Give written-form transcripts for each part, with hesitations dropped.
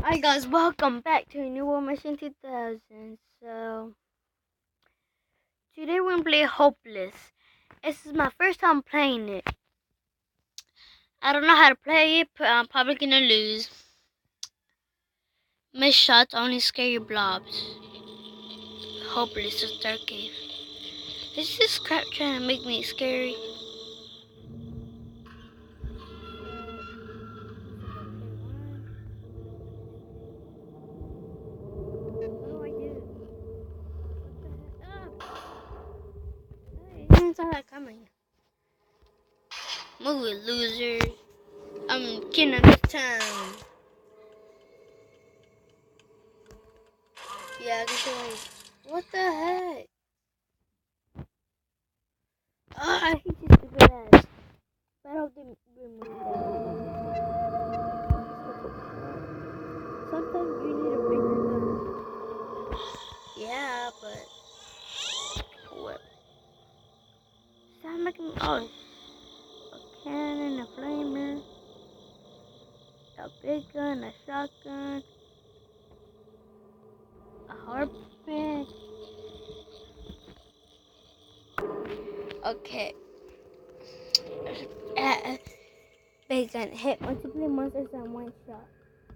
Hi guys, welcome back to New World Mission 2000. So, today we're gonna play Hopeless. This is my first time playing it. I don't know how to play it, but I'm probably gonna lose. Miss shots only scare your blobs. Hopeless is dark cave. Is this crap trying to make me scary? I didn't saw that coming. Move it, loser. I'm getting out of town. Yeah, I can show. What the heck? Oh, I hate you stupid ass. But I hope they remove that. Sometimes you need a bigger gun. Yeah, but what? Stop making me. Oh, a cannon, a flamer, a big gun, a shotgun, a harpoon. Okay. Big gun hit multiple monsters in one shot.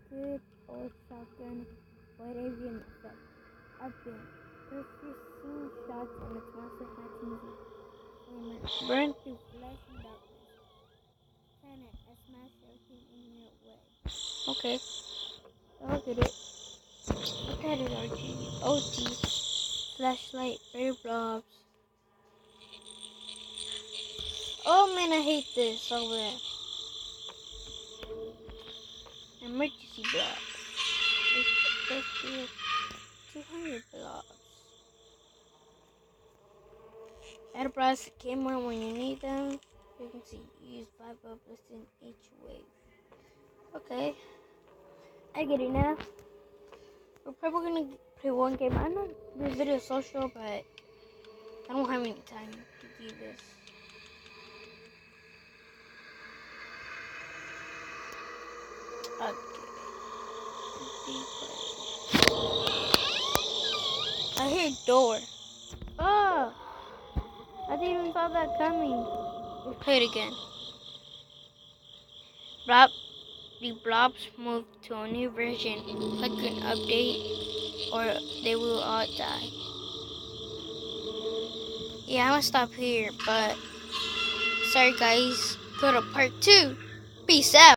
Good old shotgun, whatever effect. I've been 15 shots and it's monster not easy. Burn through flesh and darkness. Cannon, I smash everything in your way. Okay. I'll get it. What that is RG? OG. Flashlight, bear blobs. Oh man, I hate this over there. Emergency blobs. 200 blobs. Enterprise camera when you need them. You can see use 5 uplifts in each wave. Okay. I get it now. We're probably gonna play one game. I know this video is so short, but I don't have any time to do this. Okay. I hear a door. Oh! I didn't even saw that coming. Let's play it again. The blobs moved to a new version. Click an update or they will all die. Yeah, I'm gonna stop here, but sorry guys. Go to part 2. Peace out.